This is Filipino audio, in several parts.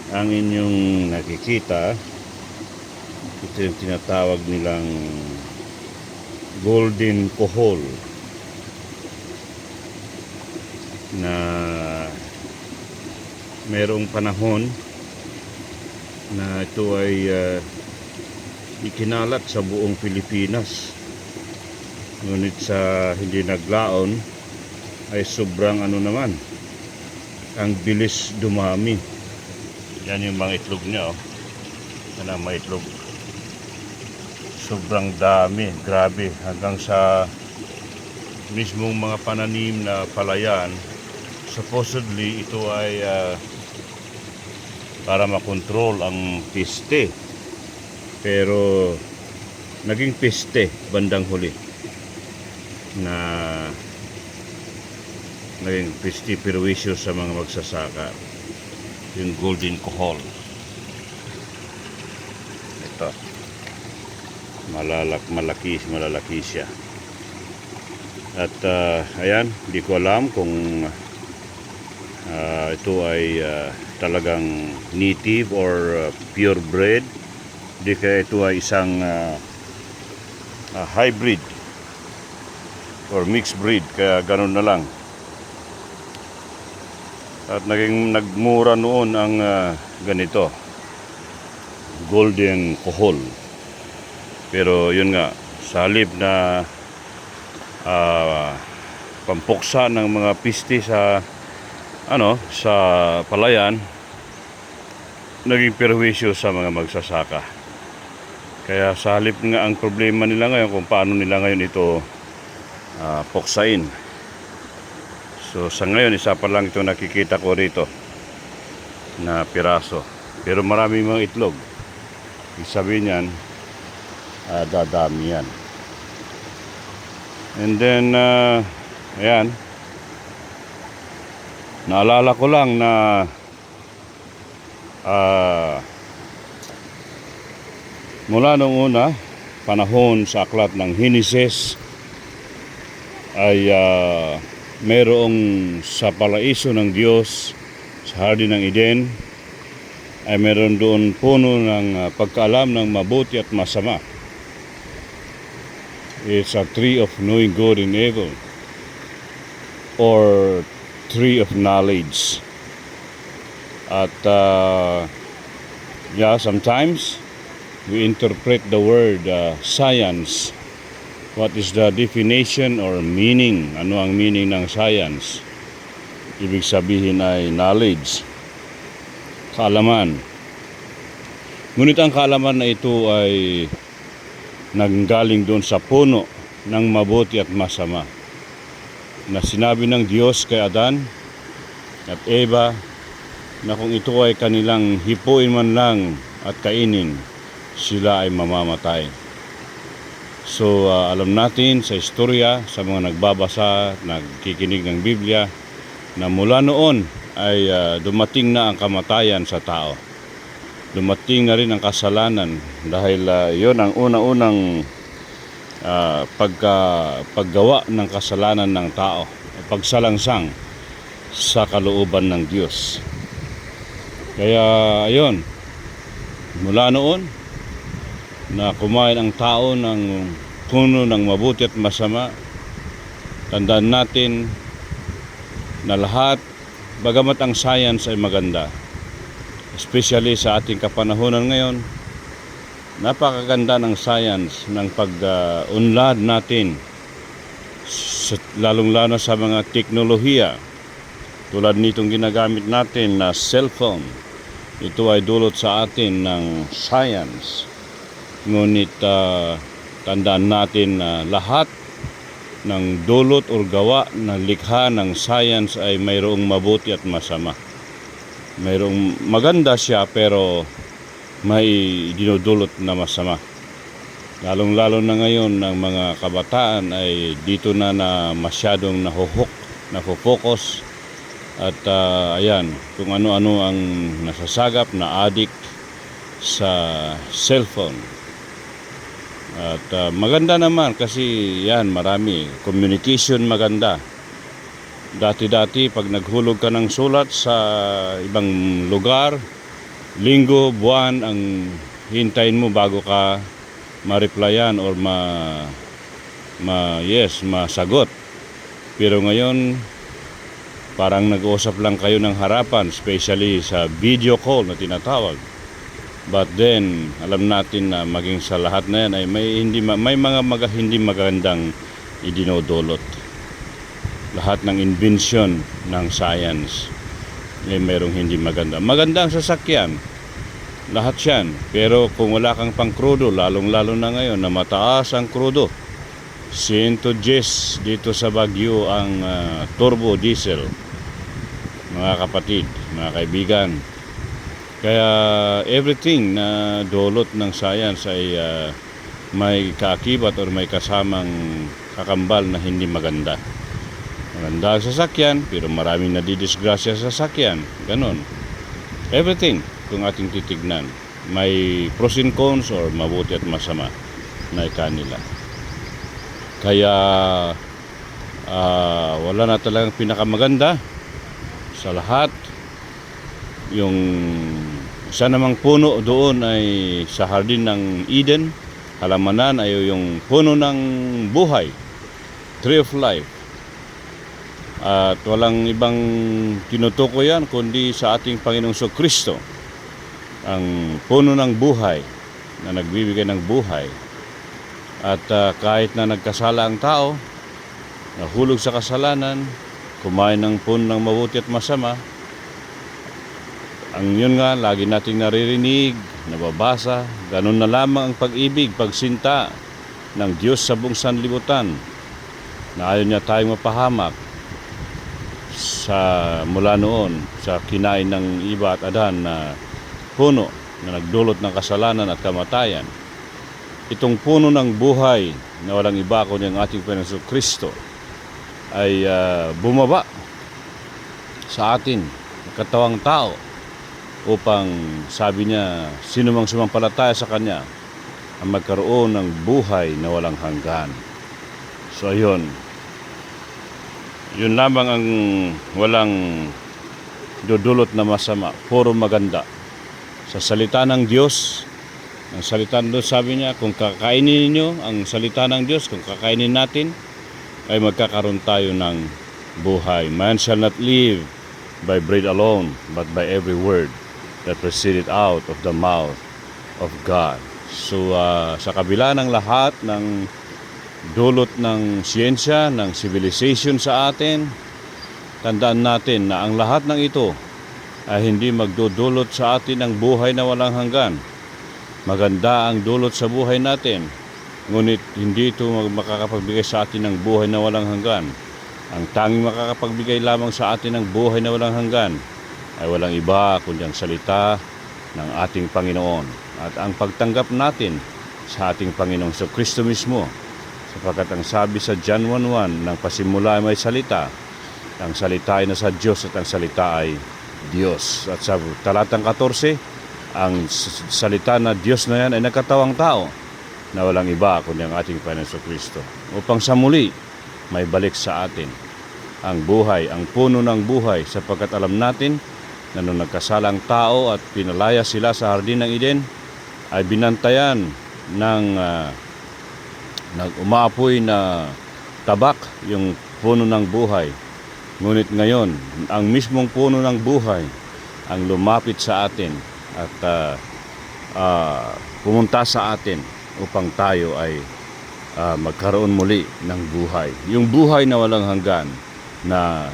Ang inyong nakikita, ito yung tinatawag nilang golden kohol na mayroong panahon na ito ay ikinalat sa buong Pilipinas. Ngunit sa hindi naglaon ay sobrang naman, ang bilis dumami. Yan yung mga itlog niya, oh. Yan ang mga itlog. Sobrang dami, grabe, hanggang sa mismong mga pananim na palayan. Supposedly ito ay para makontrol ang peste, pero naging peste bandang huli, na naging peste perwisyo sa mga magsasaka, yung golden kohol. Ito, malalaki siya. At ayan, di ko alam kung ito ay talagang native or purebred. Di kaya ito ay isang hybrid or mixed breed, kaya ganun na lang. At nagmura noon ang ganito, golden kohol. Pero yun nga, sa halip na pampuksa ng mga piste sa sa palayan, naging perwisyo sa mga magsasaka. Kaya sa halip nga, ang problema nila ngayon kung paano nila ngayon ito puksain. So sa ngayon, isa pa lang ito nakikita ko rito na piraso, pero marami mga itlog. Ibig sabihin yan, dadami yan. And then ayan, naalala ko lang na mula noong una panahon sa aklat ng Henesis ay mayroong sa paraiso ng Diyos sa Hardin ng Eden, ay mayroon doon puno ng pagkaalam ng mabuti at masama. It's a tree of knowing good and evil, or tree of knowledge. At sometimes we interpret the word science. What is the definition or meaning? Ano ang meaning ng science? Ibig sabihin ay knowledge, kaalaman. Ngunit ang kaalaman na ito ay nanggaling doon sa puno ng mabuti at masama, na sinabi ng Diyos kay Adan at Eva na kung ito ay kanilang hipuin man lang at kainin, sila ay mamamatay. So alam natin sa istorya, sa mga nagbabasa, nagkikinig ng Biblia, na mula noon ay dumating na ang kamatayan sa tao. Dumating na rin ang kasalanan, dahil yon ang una-unang paggawa ng kasalanan ng tao, pagsalangsang sa kalooban ng Diyos. Kaya ayon, mula noon na kumain ang tao ng puno ng mabuti at masama, tandaan natin na lahat, bagamat ang science ay maganda, especially sa ating kapanahunan ngayon, napakaganda ng science, ng pag-unlad natin, lalong-lalo sa mga teknolohiya tulad nitong ginagamit natin na cellphone. Ito ay dulot sa atin ng science. Ngunit tandaan natin na lahat ng dulot o gawa na likha ng science ay mayroong mabuti at masama. Mayroong maganda siya, pero may dinudulot na masama. Lalong-lalo na ngayon ng mga kabataan ay dito na masyadong nafo-focus. At ayan, kung ano-ano ang nasasagap, na addict sa cellphone. At maganda naman kasi yan, marami communication, maganda. Dati-dati pag naghulog ka ng sulat sa ibang lugar, linggo, buwan ang hintayin mo bago ka ma-replyan or masagot. Pero ngayon, parang nag-uusap lang kayo ng harapan, especially sa video call na tinatawag. But then, alam natin na maging sa lahat na yan ay may mga hindi magandang idinodolot. Lahat ng invention ng science ay mayroong hindi maganda. Maganda ang sasakyan, lahat yan. Pero kung wala kang pang krudo, lalong-lalo na ngayon na mataas ang krudo, 110 dito sa Baguio ang turbo diesel, mga kapatid, mga kaibigan. Kaya everything na dulot ng science ay may kaakibat or may kasamang kakambal na hindi maganda. Maganda ang sasakyan, pero maraming nadidisgrasya sa sasakyan. Ganon. Everything, kung ating titignan, may pros and cons or mabuti at masama na kanila. Kaya wala na talagang pinakamaganda sa lahat. Yung isa namang puno doon ay sa Hardin ng Eden, halamanan ay yung puno ng buhay, Tree of Life. At walang ibang tinutukoy yan kundi sa ating Panginoong Kristo, ang puno ng buhay na nagbibigay ng buhay. At kahit na nagkasala ang tao, nahulog sa kasalanan, kumain ng puno ng mabuti at masama, ang yun nga, lagi nating naririnig, nababasa, ganun na lamang ang pag-ibig, pagsinta ng Diyos sa buong sanlibutan, na ayaw niya tayong mapahamak mula noon sa kinain ng Iba at Adan na puno na nagdulot ng kasalanan at kamatayan. Itong puno ng buhay na walang iba kundi ang ating Panginoong Kristo ay bumaba sa atin, katawang tao, upang sabi niya, sino mang sumampalataya sa Kanya ang magkaroon ng buhay na walang hanggan. So ayun, yun lamang ang walang dudulot na masama, puro maganda. Sa salita ng Diyos, ang salita ng Diyos, sabi niya, kung kakainin ninyo ang salita ng Diyos, kung kakainin natin, ay magkakaroon tayo ng buhay. Man shall not live by bread alone, but by every word that proceeded out of the mouth of God. So, sa kabila ng lahat ng dulot ng siyensya, ng civilization sa atin, tandaan natin na ang lahat ng ito ay hindi magdudulot sa atin ng buhay na walang hanggan. Maganda ang dulot sa buhay natin, ngunit hindi ito makakapagbigay sa atin ng buhay na walang hanggan. Ang tanging makakapagbigay lamang sa atin ng buhay na walang hanggan ay walang iba kundi ang salita ng ating Panginoon at ang pagtanggap natin sa ating Panginoong Kristo mismo, sapagkat ang sabi sa John 1:1, ng pasimula ay may salita, ang salita ay nasa Diyos at ang salita ay Diyos. At sa talatang 14, ang salita na Diyos na yan ay nagkatawang tao na walang iba kundi ang ating Panginoong Kristo, upang sa muli may balik sa atin ang buhay, ang puno ng buhay, sapagkat alam natin na nung nagkasala ang tao at pinalaya sila sa Hardin ng Eden, ay binantayan ng umaapoy na tabak yung puno ng buhay. Ngunit ngayon, ang mismong puno ng buhay ang lumapit sa atin at pumunta sa atin upang tayo ay magkaroon muli ng buhay. Yung buhay na walang hanggan, na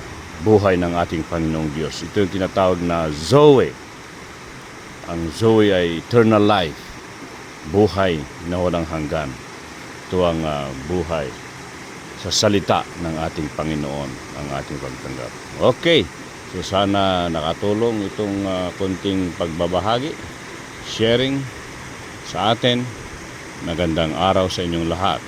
buhay ng ating Panginoong Diyos. Ito yung tinatawag na Zoe. Ang Zoe ay eternal life, buhay na walang hanggan. Ito ang buhay sa salita ng ating Panginoon, ang ating pagtanggap. Okay, so sana nakatulong itong konting pagbabahagi, sharing sa atin. Magandang araw sa inyong lahat.